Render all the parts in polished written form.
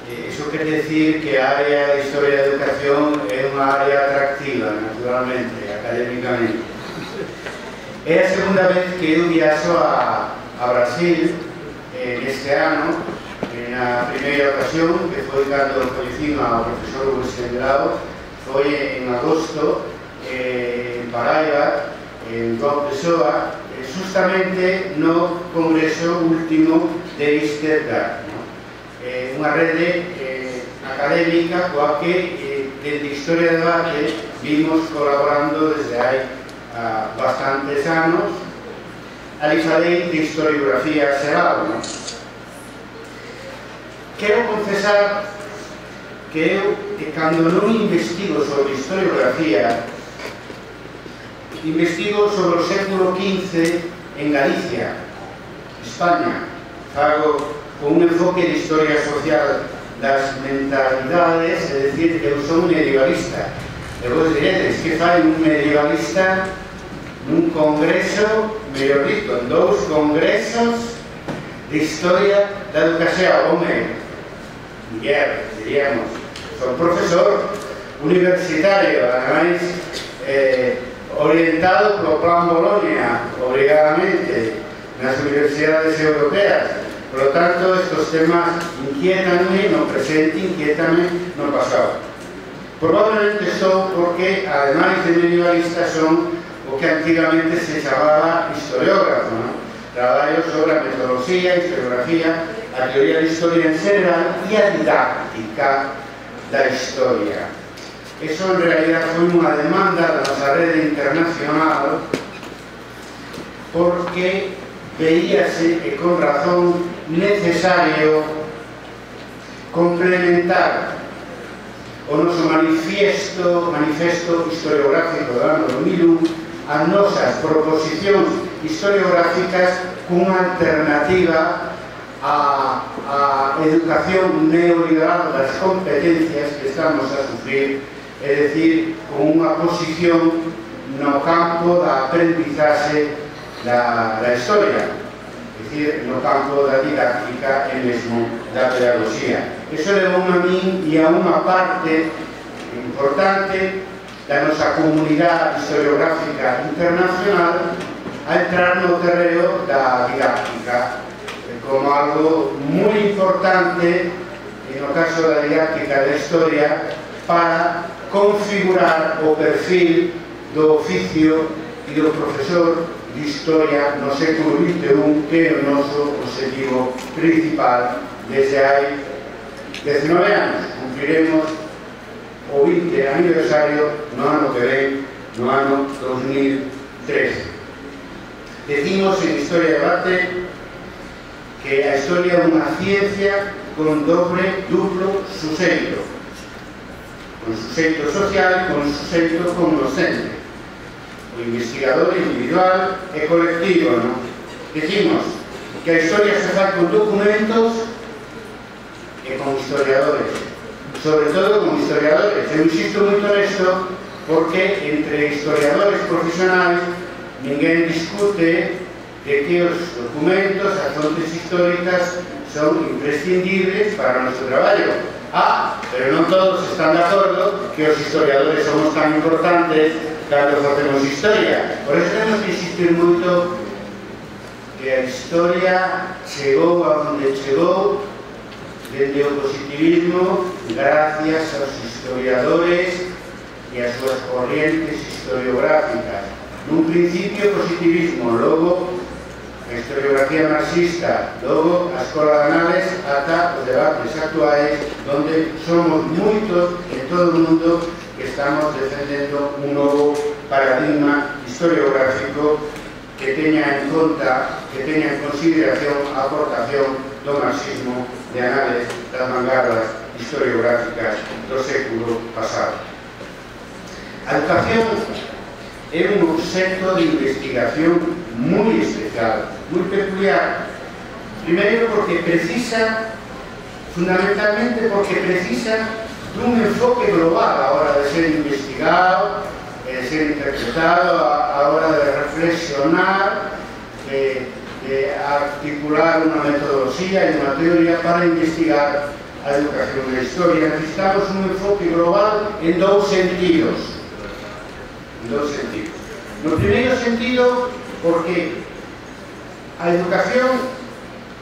Iso quere decir que a área de Historia da Educación é unha área atractiva, naturalmente, académicamente. É a segunda vez que eu viaxo a Brasil neste ano. Na primeira ocasión, que foi cando coñecín ao profesor Hugo Sendelado, foi en agosto, en Paraiba, en João Pessoa, justamente no congreso último de Ístergar, unha rede académica coa que desde Historia de Debate vimos colaborando desde hai bastantes anos. Ali falei de historiografía xeral. Quero confesar que eu, cando non investigo sobre historiografía, investigo sobre o século XV en Galicia, España. Fago con un enfoque de historia social das mentalidades, é dicir, que eu son medievalista. E vos diredes, que fai un medievalista nun congreso, mellor dito, en 2 congresos de historia da educación? Home, diríamos, son profesor universitario, ademais orientado polo Plan Bolonia, obrigadamente, nas universidades europeas. Por lo tanto, estos temas inquietanme no presente, inquietame no pasado. Probablemente son porque, ademais de medievalista, son o que antigamente se chamaba historiógrafo, ¿no? Traballo sobre a metodoloxía, a historiografía, a teoría de historia en general e a didáctica da historia. Eso, en realidad, foi unha demanda da nosa rede internacional, porque veíase, e con razón, necesario complementar o noso manifesto historiográfico do ano 2001 as nosas proposicións historiográficas cunha alternativa á educación neoliberal das competencias que estamos a sufrir, é dicir, con unha posición no campo da aprendizaxe da historia, é dicir, no campo da didáctica e mesmo da pedagogía. Iso levou a min e a unha parte importante da nosa comunidade historiográfica internacional a entrar no terreo da didáctica como algo moi importante, no caso da didáctica da historia, para configurar o perfil do oficio e do profesor de historia no século XXI, que é o noso objetivo principal desde hai 19 anos. Cumpriremos o 20 aniversario no ano que ven, no ano 2013. Decimos en Historia de Debate que a historia é unha ciencia con duplo suxeito, con suxeito social e con suxeito cognoscente, o investigador individual e colectivo, non? Decimos que a historia se fai con documentos e con historiadores, sobre todo con historiadores. Eu insisto moito nesto porque entre historiadores profesionais ninguén discute de que os documentos, as fontes históricas son imprescindibles para o noso traballo. Pero non todos están de acordo que os historiadores somos tan importantes cando facemos historia. Por eso temos que insistir moito que a historia chegou a onde chegou dende o positivismo gracias aos historiadores e as súas corrientes historiográficas. Nun principio, positivismo, logo a historiografía marxista, logo a escola de anales ata os debates actuais, onde somos moitos en todo o mundo que estamos defendendo un novo paradigma historiográfico que teña en conta, que teña en consideración a aportación do marxismo de anales das vanguardas historiográficas do século pasado. A educación é un obxecto de investigación moi especial, moi peculiar. Primeiro porque precisa, fundamentalmente porque precisa dun enfoque global a hora de ser investigado, de ser interpretado, a hora de reflexionar, de articular unha metodoloxía e unha teoría para investigar a educación na historia, necesitamos un enfoque global en dous sentidos. No primeiro sentido, porque a educación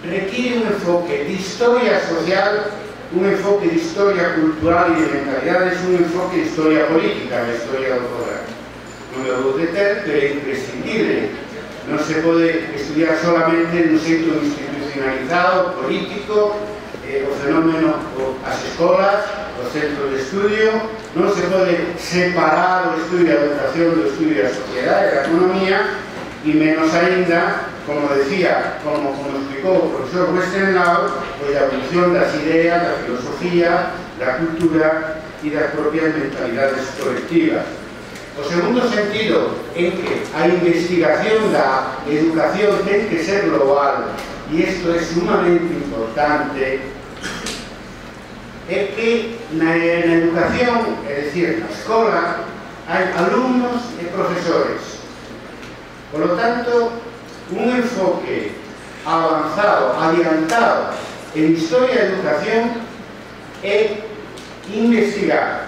requiere un enfoque de historia social, un enfoque de historia cultural e de mentalidades, un enfoque de historia política, da historia do poder. Non o vou deter, pero é imprescindible. Non se pode estudiar solamente nun xeito institucionalizado, político, o fenómeno, as escolas, o centro de estudio. Non se pode separar o estudio da educación do estudio da sociedade, da economía, e menos aínda, como decía, como explicou o profesor Westenlau, pois a evolución das ideas, da filosofía, da cultura e das propias mentalidades colectivas. O segundo sentido en que a investigación da educación ten que ser global, e isto é sumamente importante, é que na educación, é dicir, na escola, hai alumnos e profesores. Por lo tanto, un enfoque avanzado, adiantado en historia de educación é investigar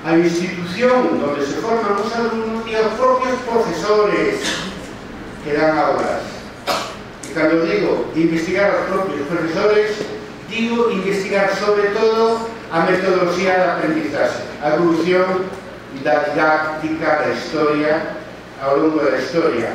a institución donde se forman os alumnos e os propios profesores que dan aulas. E cando digo investigar os propios profesores, digo investigar sobre todo a metodoloxía da aprendizaxe, a evolución da didáctica da historia ao longo da historia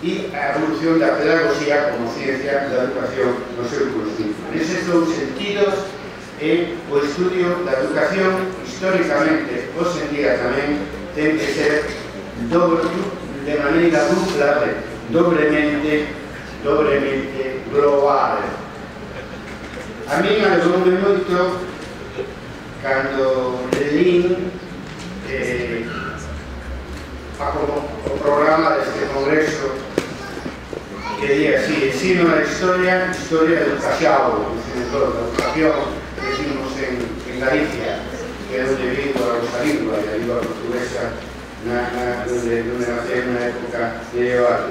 e a evolución da pedagogía como ciencia da educación no seu conjunto. Neses dous sentidos é o estudio da educación históricamente, hoxe en día tamén, ten que ser de maneira dupla, dobremente global. A mí algúme moito cando lin o programa deste congreso que di así: ensino a historia da educación, decimos en Galicia, que é onde vivo a nosa lingua e a lingua portuguesa onde nace na época medieval.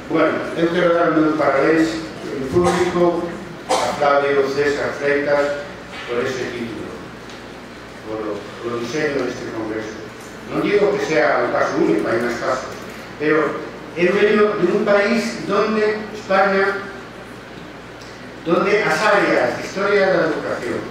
Bueno, eu quero dar un parabéns en público a Flavio César Freitas por ese título, por o diseño deste congreso. Non digo que sea un caso único, hai máis casos, pero é venho de un país donde, España, donde as áreas de historia da educación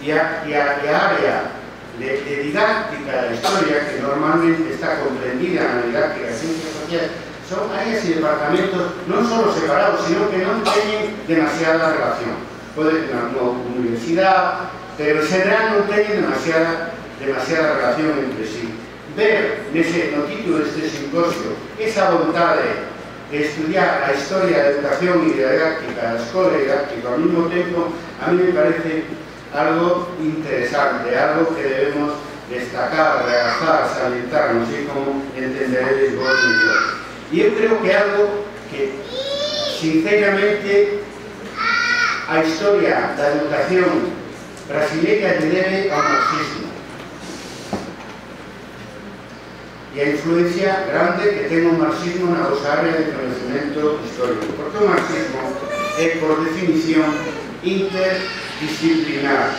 e a área de didáctica da historia, que normalmente está comprendida na didáctica da ciencia social, son áreas e departamentos non só separados, sino que non teñen demasiada relación. Pode ter unha universidade, pero en general non teñen demasiada relación entre sí. Ver no título deste simposio esa vontade de estudiar a historia da educación e da didáctica, da escola didáctica ao mesmo tempo, a mí me parece algo interesante, algo que debemos destacar, realzar, salientar, non sei como entenderedes vos mellor. E eu creo que é algo que, sinceramente, a historia da educación brasileira lle debe ao marxismo e a influencia grande que ten o marxismo na vosa área de conhecimento histórico, porque o marxismo é, por definición, interdisciplinar.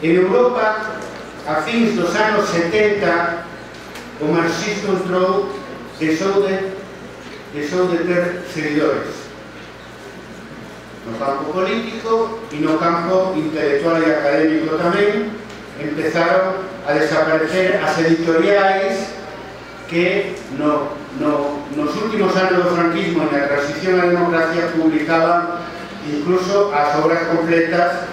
En Europa, a fins dos anos 70, o marxismo entrou, deixou de ter seguidores no campo político e no campo intelectual e académico tamén. Empezaron a desaparecer as editoriais que nos últimos anos do franquismo e na transición á democracia publicaban incluso as obras completas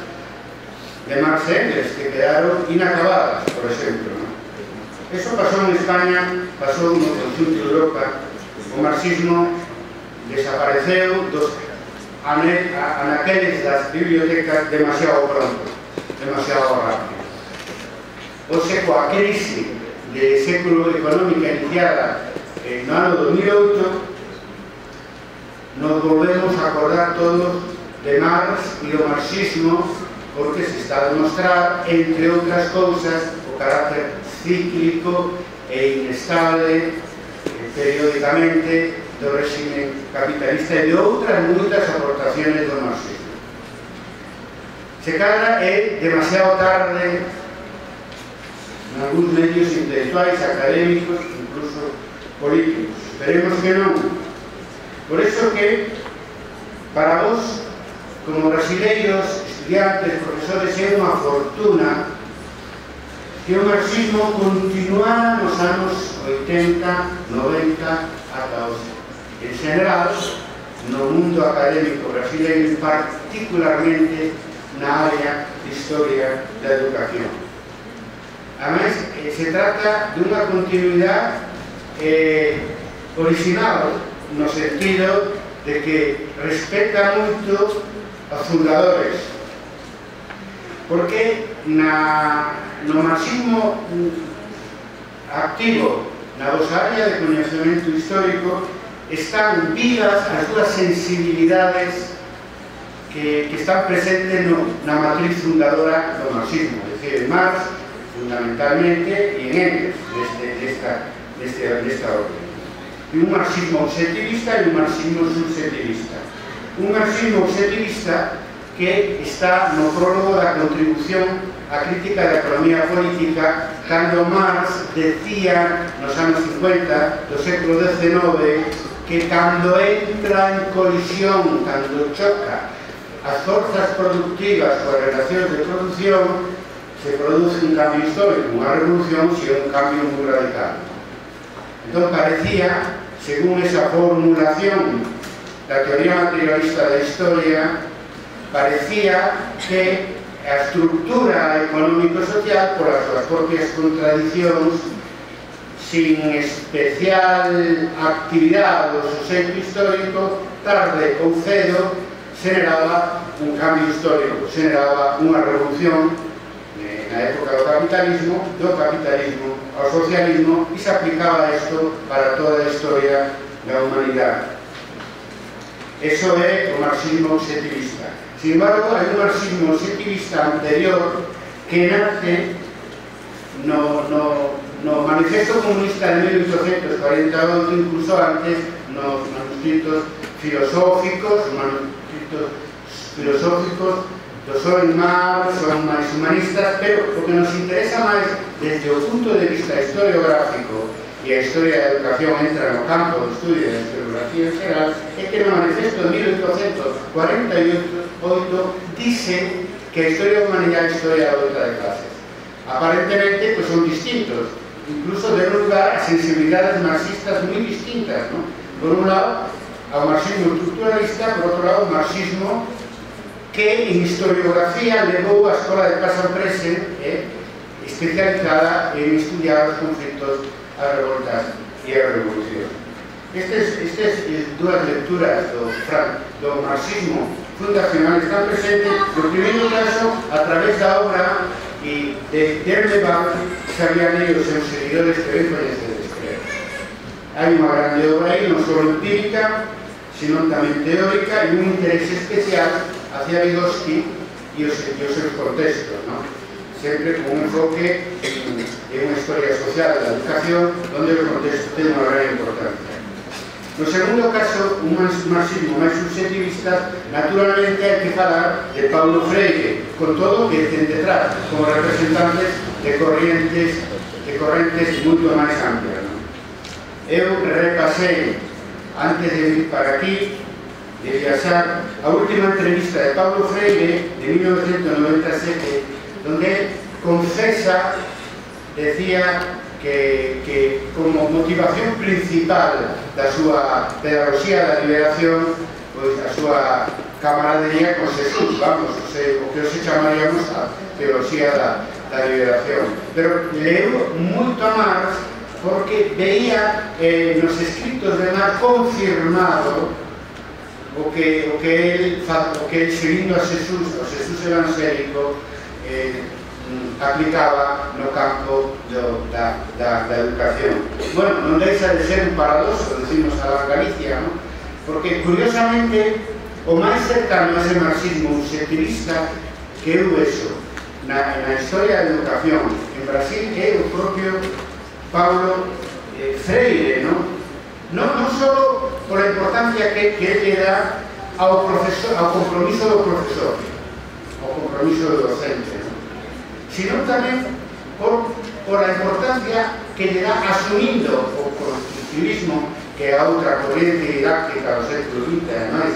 de Marx e Engels, que quedaron inacabadas, por exemplo. Eso pasou en España, pasou no conjunto de Europa. O marxismo desapareceu dos anaqueles das bibliotecas demasiado pronto, demasiado rápido. Oxe, coa crise de século económica iniciada no ano 2008, nos volvemos a acordar todos de Marx e do marxismo, porque se está a demostrar, entre outras cousas, o carácter cíclico e inestable periódicamente do réxime capitalista e de outras moitas aportaciones do marxismo. Se cadra é demasiado tarde en algúns medios intelectuais, académicos, incluso políticos. Esperemos que non. Por iso que, para vos, como brasileiros, estudiantes, profesores, é unha fortuna que o marxismo continuara nos anos 80, 90, ata hoxe. En general, no mundo académico brasileiro, particularmente na área de historia da educación. Además, se trata de unha continuidade original, no sentido de que respeta moito aos fundadores, porque no marxismo activo, na vosa área de coñecemento histórico, están vivas as dúas sensibilidades que están presentes na matriz fundadora do marxismo, é dicir, en Marx, fundamentalmente, e en Engels, desta orden. Un marxismo objetivista e un marxismo subjetivista. Un marxismo objetivista que está no prólogo da contribución á crítica da economía política, cando Marx decía nos anos 50 do século XIX que cando entra en colisión, cando choca as forzas productivas coas relacións de produción, se produce un cambio histórico, unha revolución, se é un cambio moi radical. Entón parecía, según esa formulación da teoría materialista da historia, parecía que a estructura económico-social, por as súas propias contradicións, sin especial actividade do suxeito histórico, tarde ou cedo, generaba un cambio histórico, generaba unha revolución na época do capitalismo ao socialismo, e se aplicaba isto para toda a historia da humanidade. Eso é o marxismo objetivista. Sin embargo, hai un marxismo objetivista anterior que nace no Manifesto Comunista de 1848, incluso antes, nos manuscritos filosóficos, do son máis humanistas, pero o que nos interesa máis desde o punto de vista historiográfico, e a historia da educación entra no campo do estudio da historiografía en geral, é que no Manifesto de 1848 dice que a historia da humanidade é a historia da luta de clases. Aparentemente, pues son distintos, incluso de lugar a sensibilidades marxistas moi distintas, ¿no? Por un lado, ao marxismo estructuralista, por outro lado, o marxismo que en historiografía levou a Escola de Casa Presen, especializada en estudiar os conflitos, as revoltas e a revolución. Estas dúas lecturas do marxismo fundacional están presentes, no primeiro caso, a través da obra de Derleval, Xavier e os seus seguidores que ben coñecedes, creo. Hai unha grande obra aí, non só empírica, sino tamén teórica, e un interés especial hacia Vygotsky e os seus contextos, ¿no? Sempre con un enfoque en unha historia social da educación, onde o contexto ten unha gran importancia. No segundo caso, un marxismo máis subjetivista, naturalmente hai que falar de Paulo Freire, con todo o que ten detrás, como representantes de correntes moito máis amplias, ¿no? Eu repasei, antes de vir para aquí, de viaxar, a última entrevista de Paulo Freire de 1997, donde confesa, decía que como motivación principal da súa pedagogía da liberación, pois a súa camaradería con Jesús, vamos, o que hoxe chamaríamos a teología da liberación. Pero leu moito a Marx porque veía nos escritos de Marx confirmado o que el seguindo a Jesús evangélico, aplicaba no campo da educación. Bueno, non deixa de ser un paradoxo, decimos a Galicia, ¿no? Porque, curiosamente, o máis cercano a ese marxismo objetivista que eu vexo na historia da educación en Brasil é o propio Paulo Freire, ¿no? non só pola importancia que lle dá ao compromiso do profesor, ao compromiso do docente, sino tamén por a importancia que lle dá asumindo o constructivismo, que é a outra corriente didáctica do século XX, ademais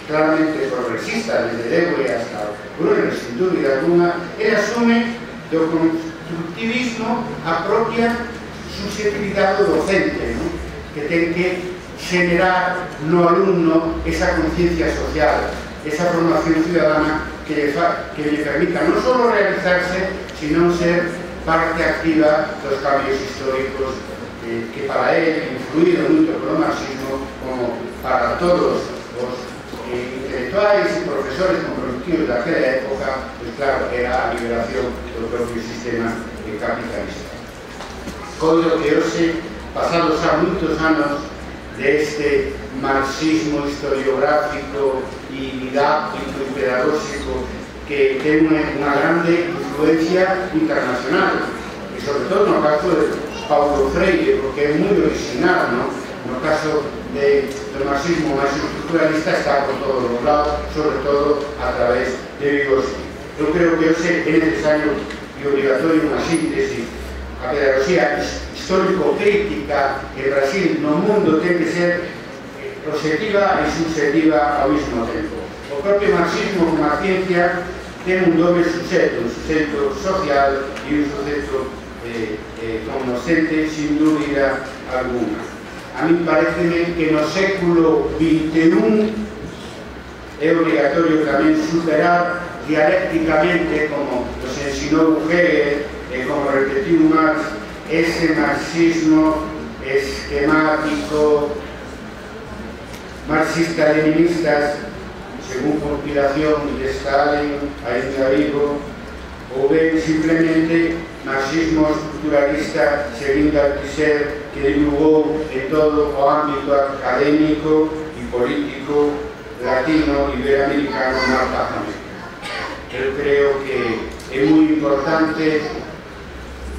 claramente progresista, desde Dewey hasta Brunner, sin dúbida alguna, ele asume do constructivismo a propia susceptibilidade do docente, ¿no? Que ten que generar no alumno esa conciencia social, esa formación ciudadana que le permita non só realizarse, sino ser parte activa dos cambios históricos que para él, influido moito polo marxismo, como para todos os intelectuais e profesores comprometidos daquela época, pues claro, era a liberación do propio sistema capitalista. Coido que hoxe, pasados xa moitos anos deste marxismo historiográfico e didáctico e pedagóxico que ten unha grande influencia internacional, e sobre todo no caso de Paulo Freire, porque é moi original, ¿no? No caso do marxismo máis estructuralista está por todos os lados, sobre todo a través de Vygotsky. Eu creo que hoxe é necesario e obligatorio unha síntese. A pedagogía histórico-crítica en Brasil no mundo ten que ser objetiva e subjetiva ao mesmo tempo. O propio marxismo como a ciencia ten un doble suxeto, un suxeto social e un suxeto cognoscente, sin dúbida alguna. A mí pareceme que no século XXI é obligatorio tamén superar dialécticamente, como nos ensinou Hegel e como repetiu Marx, ese marxismo esquemático marxista-leninistas según compilación de Stalin, ainda vivo, ou ben simplemente marxismo estructuralista seguindo Althusser, que divulgou en todo o ámbito académico e político latino, iberoamericano, marxista. Eu creo que é moi importante,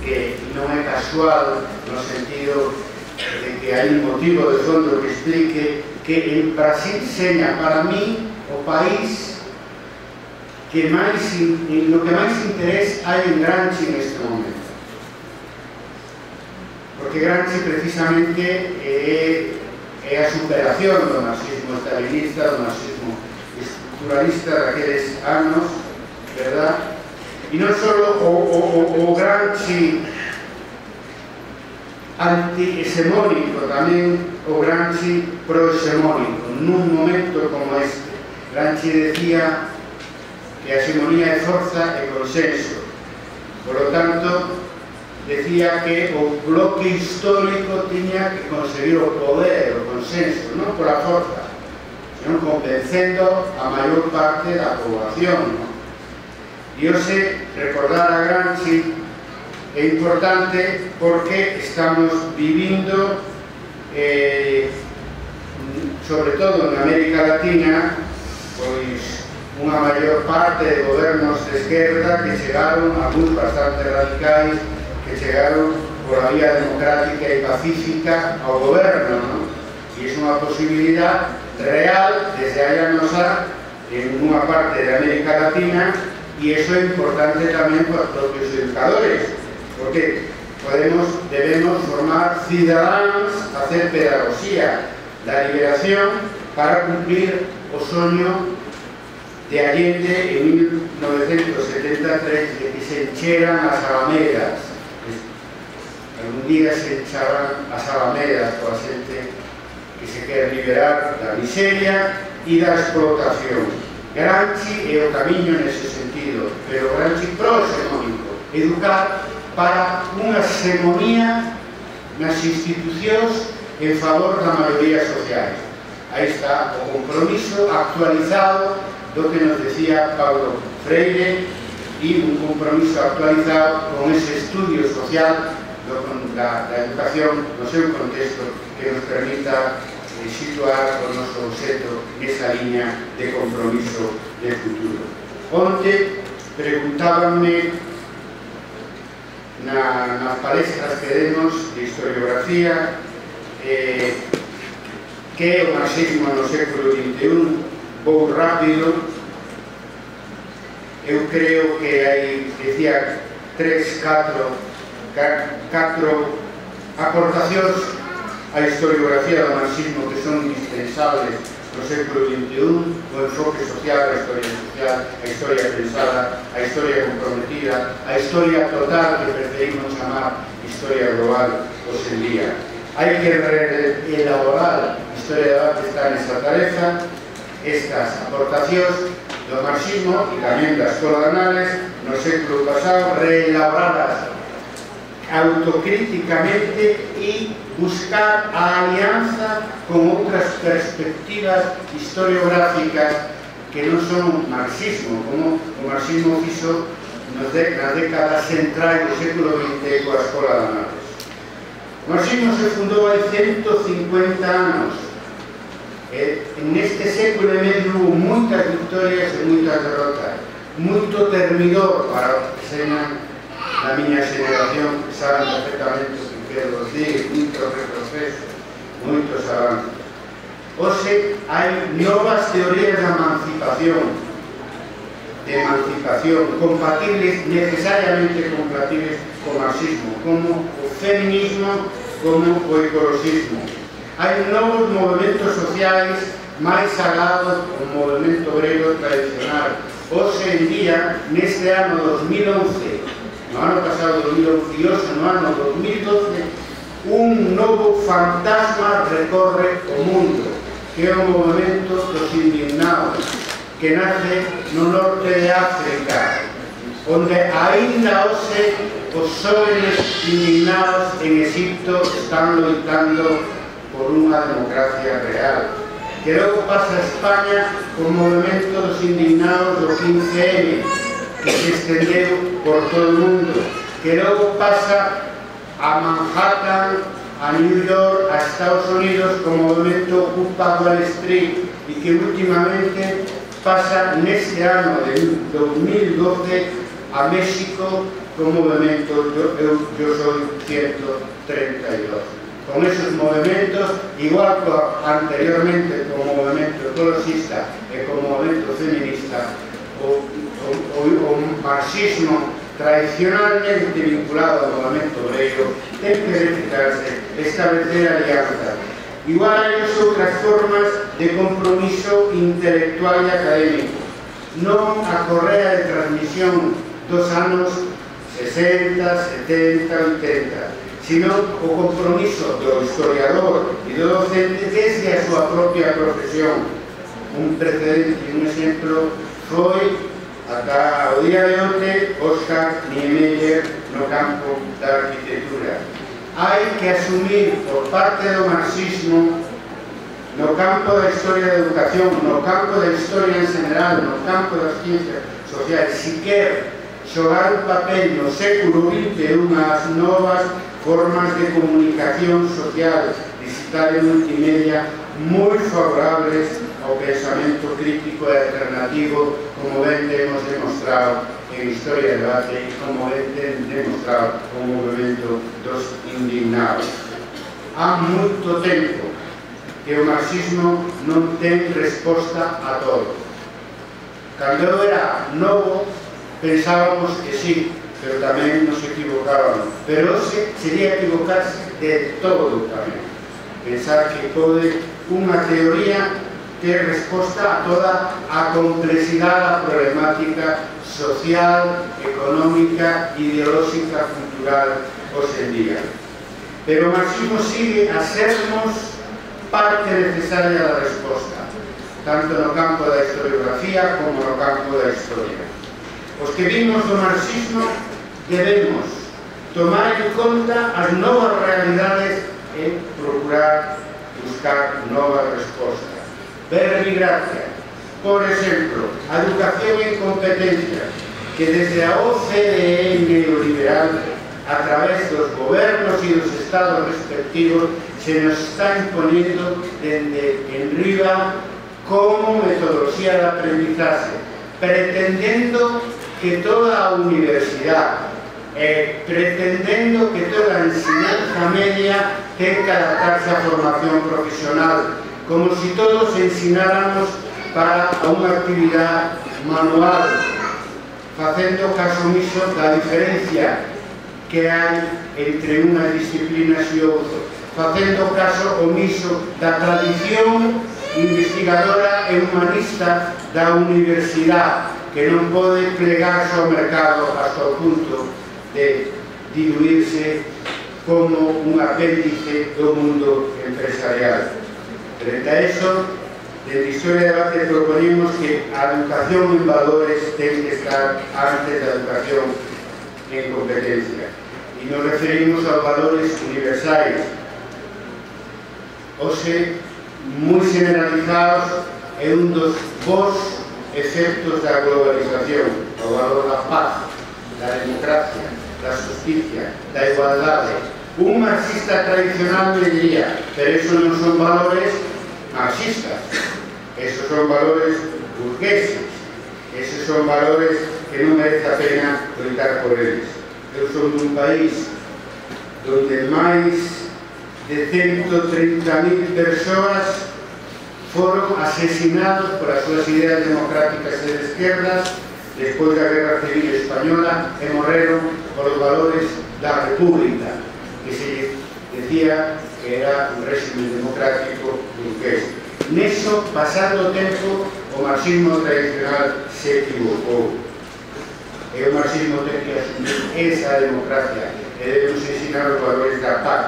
que non é casual no sentido de que hai un motivo de fondo que explique que en Brasil seña para mí o país que no que máis interés hai en Gramsci neste momento, porque Gramsci precisamente é a superación do marxismo stalinista, do marxismo estructuralista daqueles anos, verdad? E non só o Gramsci anti-hexemónico, tamén o Gramsci pro-hexemónico, nun momento como este. Gramsci decía que a hexemonía é forza e consenso. Por lo tanto, decía que o bloque histórico tiña que conseguir o poder, o consenso, non pola forza, sino convencendo a maior parte da poboación, ¿no? E hoxe, recordar a Gramsci é importante porque estamos vivindo, sobre todo na América Latina, pois unha maior parte de gobernos de esquerda que chegaron, algúns bastante radicais, que chegaron por a vía democrática e pacífica ao goberno, ¿no? E é unha posibilidad real desde hai anos en unha parte de América Latina, e iso é importante tamén para os propios educadores, porque debemos formar cidadáns a hacer pedagogía da liberación para cumplir o soño de Allende en 1973, de que se encheran as alamedas. Algún día se encharán as alamedas coa xente que se quer liberar da miseria e da explotación. Gramsci é o camiño nese sentido, pero Gramsci pro-hexemónico, educar para unha hexemonía nas institucións en favor da maioría sociais. Aí está o compromiso actualizado do que nos decía Paulo Freire, e un compromiso actualizado con ese estudio social da educación no seu contexto que nos permita situar o noso obxecto nesa liña de compromiso de futuro. Onte preguntábanme nas palestras que demos de historiografía que é o marxismo no século XXI. Vou rápido. Eu creo que hai, decía, 4 aportacións á historiografía do marxismo que son indispensables no século XXI: o enfoque social, a historia pensada, a historia comprometida, a historia total que preferimos chamar historia global hoxe en día. Hai que elaborar a historia de debate, está nesa tarefa. Estas aportacións do marxismo e tamén da Escola de Anales no século pasado, reelaboradas autocríticamente e buscar a alianza con outras perspectivas historiográficas que non son marxismo, como o marxismo fixo nas décadas centrais do século XX coa Escola de Anales. O marxismo se fundou hai 150 anos. En este século e medio hubo moitas victorias e moitas derrotas, moito termidor para os que señan na miña xeración, que saben perfectamente o que quero dicir, moitos retrocesos, moitos avances. Hoxe hai novas teorías de emancipación, compatibles, necesariamente compatibles co marxismo, como o feminismo, como o ecologismo. Hai novos movimentos sociais máis alados do movimento obrero tradicional. Hoxe en día, neste ano 2011, no ano pasado 2011 e hoxe no ano 2012, un novo fantasma recorre o mundo, que é o movimento dos indignados, que nace no norte de África, onde aínda hoxe os xóvenes indignados en Egipto están loitando por unha democracia real. Que logo pasa a España co movimento dos indignados do 15M, que se estendeu por todo o mundo. Que logo pasa a Manhattan, a New York, a Estados Unidos co movimento Occupy Wall Street, e que últimamente pasa neste ano de 2012 a México co movimento Yo Soy 132. Con esos movimentos, igual que anteriormente como movimento ecologista e como movimento feminista, o marxismo tradicionalmente vinculado ao movimento obrero ten que verificarse, establecer alianzas. Igual hai outras formas de compromiso intelectual e académico, non a correa de transmisión dos anos 60, 70, 80, sino o compromiso do historiador e do docente desde a súa propia profesión. Un precedente e un exemplo foi, ata o día de onte, Oscar Niemeyer no campo da arquitectura. Hai que asumir por parte do marxismo, no campo da historia da educación, no campo da historia en general, no campo das ciencias sociais, si quer xogar un papel no século XXI as novas formas de comunicación social, digital e multimedia moi favorables ao pensamento crítico e alternativo, como ben temos demostrado en Historia de Debate e como ben demostrado o movimento dos indignados. Há moito tempo que o marxismo non ten resposta a todo. Cando eu era novo, pensábamos que sí, pero tamén nos equivocábamos. Pero hoxe sería equivocarse de todo tamén. Pensar que pode unha teoría ter resposta a toda a complexidade da problemática social, económica, ideolóxica, cultural hoxe en día. Pero o marxismo sigue a sermos parte necesaria da resposta, tanto no campo da historiografía como no campo da historia. Os que vimos do marxismo debemos tomar en conta as novas realidades e procurar buscar novas respostas. Verbigracia, por exemplo, a educación en competencia, que desde a OCDE neoliberal, a través dos gobernos e dos estados respectivos, se nos está imponiendo desde enriba como metodoloxía de aprendizaje, pretendendo que toda a universidade, pretendendo que toda a enseñanza media ten que adaptarse a formación profesional, como si todos ensináramos para unha actividade manual, facendo caso omiso da diferencia que hai entre unhas disciplinas e outras, facendo caso omiso da tradición investigadora e humanista da universidade, que non pode plegarse ao mercado hasta o punto de diluirse como un apéndice do mundo empresarial. Frente a eso, desde Historia de Debate proponemos que a educación en valores ten que estar antes da educación en competencia. E nos referimos aos valores universais, hoxe moi generalizados, é un dos bons efectos da globalización, o valor da paz, da democracia, da justicia, da igualdade. Un marxista tradicional me diría, pero esos non son valores marxistas, esos son valores burgueses, esos son valores que non merece a pena lutar por eles. Eu son dun país onde máis de 130.000 persoas foron asesinados por as súas ideas democráticas e de esquerdas despois da Guerra Civil Española e morreron por os valores da República, que se decía que era un régimen democrático burgués. Neso, pasando o tempo, o marxismo tradicional se equivocou. E o marxismo ten que asumir esa democracia e debemos ensinar os valores da paz,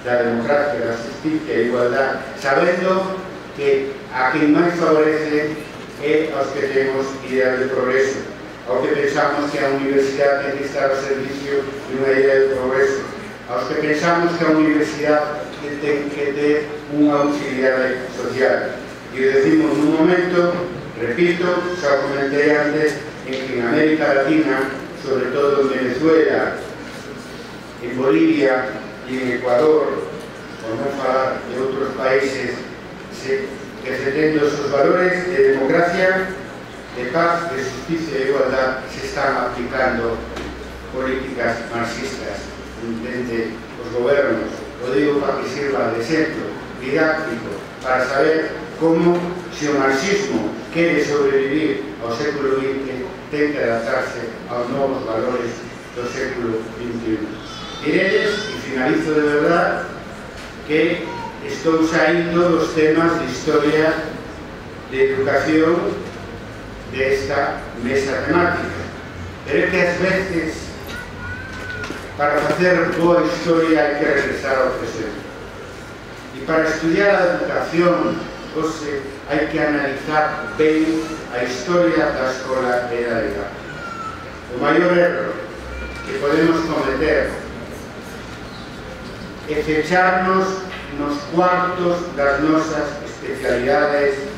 da democracia, da justicia e igualdade, sabendo que a quen máis favorece é aos que temos ideas de progreso, aos que pensamos que a universidade ten que estar ao servicio de unha idea de progreso, aos que pensamos que a universidade ten que ter unha utilidade social. E o decimos nun momento, repito, xa comentei antes, en que en América Latina, sobre todo en Venezuela, en Bolivia e en Ecuador, por non falar de outros países, defendendo os valores de democracia, de paz, de justicia e igualdade, se están aplicando políticas marxistas dende os gobernos. O digo para que sirva de exemplo didáctico para saber como, se o marxismo quere sobrevivir ao século XX, ten que adaptarse aos novos valores do século XXI. Diredes, e finalizo de verdade, que estou saindo dos temas de historia de educación desta mesa temática, pero é que ás veces para facer boa historia hai que regresar ao presente, e para estudiar a educación hoxe hai que analizar ben a historia da escola e da educación. O maior erro que podemos cometer é fecharnos nos cuartos das nosas especialidades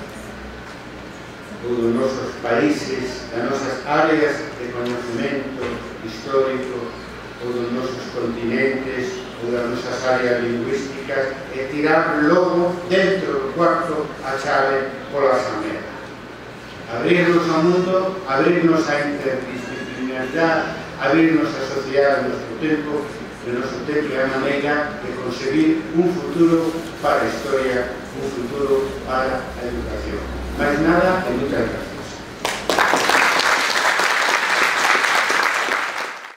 ou dos nosos países, das nosas áreas de conhecimento histórico ou dos nosos continentes ou das nosas áreas lingüísticas e tirar logo dentro do cuarto a chave pola xamela. Abrirnos ao mundo, abrirnos á interdisciplinaridade, abrirnos á sociedade do noso tempo, de noso tempo é a maneira de conseguir un futuro para a historia, un futuro para a educación. Mais nada, e moitas gracias.